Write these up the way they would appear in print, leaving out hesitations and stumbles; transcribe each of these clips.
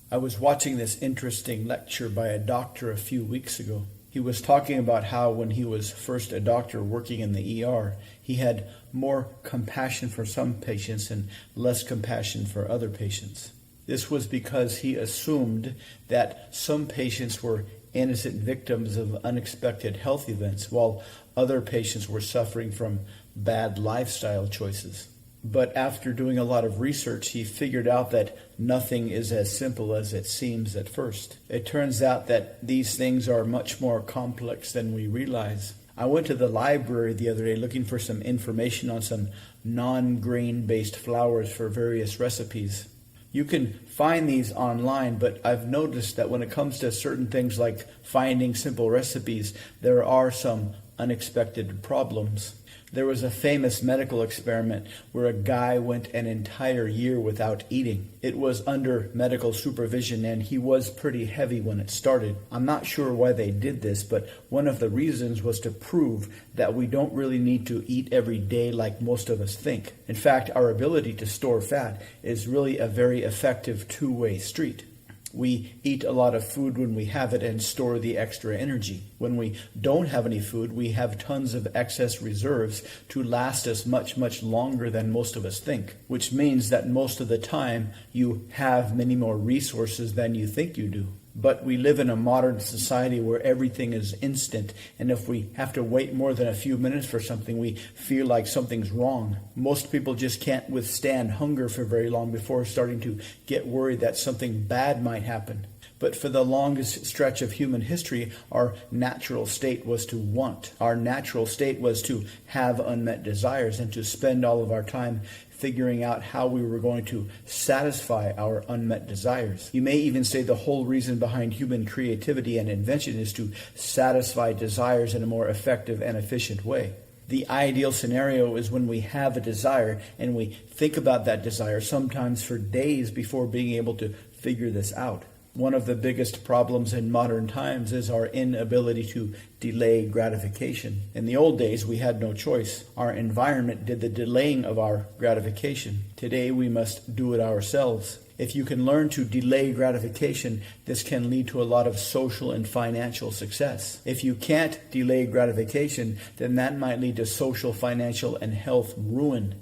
I was watching this interesting lecture by a doctor a few weeks ago. He was talking about how when he was first a doctor working in the ER, he had more compassion for some patients and less compassion for other patients. This was because he assumed that some patients were innocent victims of unexpected health events, while other patients were suffering from bad lifestyle choices. But after doing a lot of research, he figured out that nothing is as simple as it seems at first. It turns out that these things are much more complex than we realize. I went to the library the other day looking for some information on some non-grain-based flours for various recipes. You can find these online, but I've noticed that when it comes to certain things like finding simple recipes, there are some unexpected problems. There was a famous medical experiment where a guy went an entire year without eating. It was under medical supervision, and he was pretty heavy when it started. I'm not sure why they did this, but one of the reasons was to prove that we don't really need to eat every day like most of us think. In fact, our ability to store fat is really a very effective two-way street. We eat a lot of food when we have it and store the extra energy. When we don't have any food, we have tons of excess reserves to last us much, much longer than most of us think, which means that most of the time you have many more resources than you think you do. But we live in a modern society where everything is instant, and if we have to wait more than a few minutes for something, we feel like something's wrong. Most people just can't withstand hunger for very long before starting to get worried that something bad might happen. But for the longest stretch of human history, our natural state was to want. Our natural state was to have unmet desires and to spend all of our time figuring out how we were going to satisfy our unmet desires. You may even say the whole reason behind human creativity and invention is to satisfy desires in a more effective and efficient way. The ideal scenario is when we have a desire and we think about that desire sometimes for days before being able to figure this out. One of the biggest problems in modern times is our inability to delay gratification. In the old days, we had no choice. Our environment did the delaying of our gratification. Today, we must do it ourselves. If you can learn to delay gratification, this can lead to a lot of social and financial success. If you can't delay gratification, then that might lead to social, financial, and health ruin.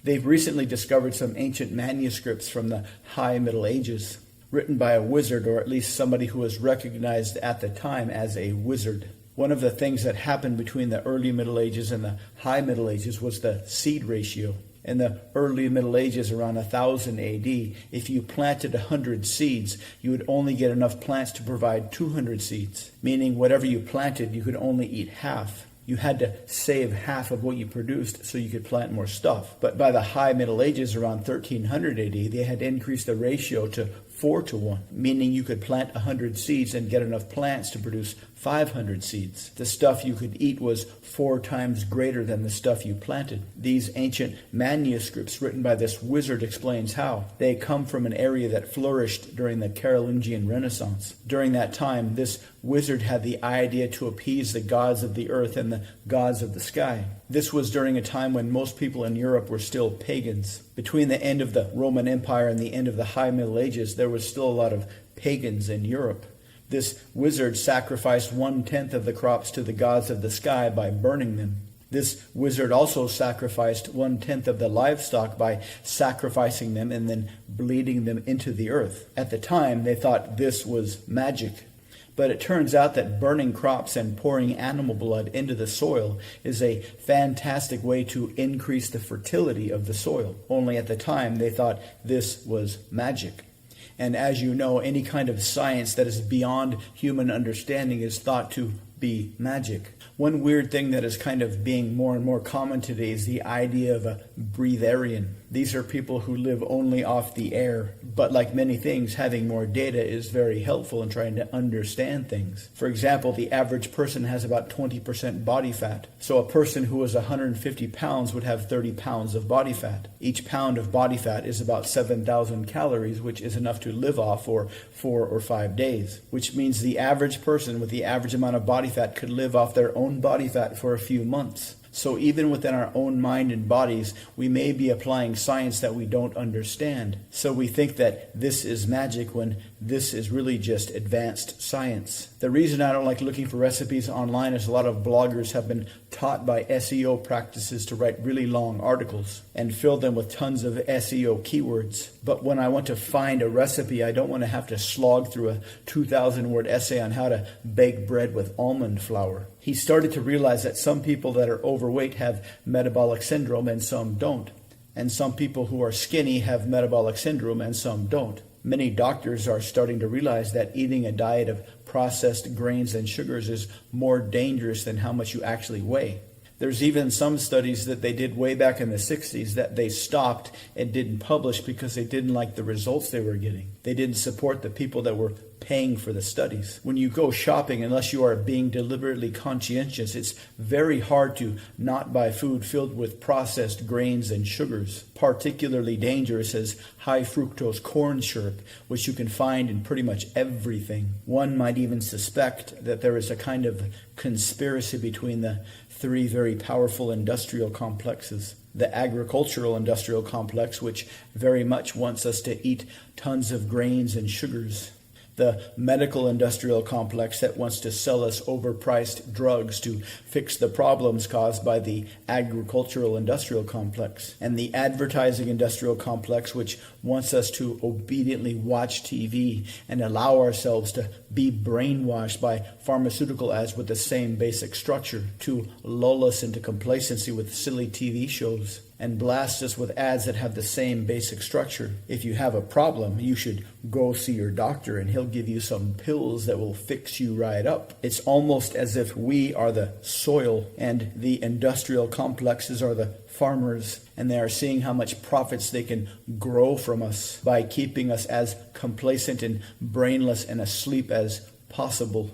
They've recently discovered some ancient manuscripts from the High Middle Ages, written by a wizard, or at least somebody who was recognized at the time as a wizard. One of the things that happened between the early Middle Ages and the High Middle Ages was the seed ratio. In the early Middle Ages, around 1000 AD, if you planted 100 seeds, you would only get enough plants to provide 200 seeds, meaning whatever you planted, you could only eat half. You had to save half of what you produced so you could plant more stuff. But by the High Middle Ages, around 1300 AD, they had increased the ratio to 4-to-1, meaning you could plant 100 seeds and get enough plants to produce 500 seeds. The stuff you could eat was 4 times greater than the stuff you planted. These ancient manuscripts written by this wizard explains how. They come from an area that flourished during the Carolingian Renaissance. During that time, this wizard had the idea to appease the gods of the earth and the gods of the sky. This was during a time when most people in Europe were still pagans. Between the end of the Roman Empire and the end of the High Middle Ages, there was still a lot of pagans in Europe. This wizard sacrificed 1/10 of the crops to the gods of the sky by burning them. This wizard also sacrificed 1/10 of the livestock by sacrificing them and then bleeding them into the earth. At the time, they thought this was magic. But it turns out that burning crops and pouring animal blood into the soil is a fantastic way to increase the fertility of the soil. Only at the time, they thought this was magic. And as you know, any kind of science that is beyond human understanding is thought to be magic. One weird thing that is kind of being more and more common today is the idea of a breatharian. These are people who live only off the air. But like many things, having more data is very helpful in trying to understand things. For example, the average person has about 20% body fat. So a person who is 150 pounds would have 30 pounds of body fat. Each pound of body fat is about 7,000 calories, which is enough to live off for 4 or 5 days. Which means the average person with the average amount of body fat could live off their own body fat for a few months. So even within our own mind and bodies, we may be applying science that we don't understand. So we think that this is magic when this is really just advanced science. The reason I don't like looking for recipes online is a lot of bloggers have been taught by SEO practices to write really long articles and fill them with tons of SEO keywords. But when I want to find a recipe, I don't want to have to slog through a 2,000-word essay on how to bake bread with almond flour. He started to realize that some people that are overweight have metabolic syndrome and some don't. And some people who are skinny have metabolic syndrome and some don't. Many doctors are starting to realize that eating a diet of processed grains and sugars is more dangerous than how much you actually weigh. There's even some studies that they did way back in the 60s that they stopped and didn't publish because they didn't like the results they were getting. They didn't support the people that were paying for the studies. When you go shopping, unless you are being deliberately conscientious, it's very hard to not buy food filled with processed grains and sugars. Particularly dangerous is high fructose corn syrup, which you can find in pretty much everything. One might even suspect that there is a kind of conspiracy between the three very powerful industrial complexes. The agricultural industrial complex, which very much wants us to eat tons of grains and sugars. The medical industrial complex that wants to sell us overpriced drugs to fix the problems caused by the agricultural industrial complex. And the advertising industrial complex, which wants us to obediently watch TV and allow ourselves to be brainwashed by pharmaceutical ads with the same basic structure, to lull us into complacency with silly TV shows and blast us with ads that have the same basic structure. If you have a problem, you should go see your doctor and he'll give you some pills that will fix you right up. It's almost as if we are the soil and the industrial complexes are the farmers, and they are seeing how much profits they can grow from us by keeping us as complacent and brainless and asleep as possible.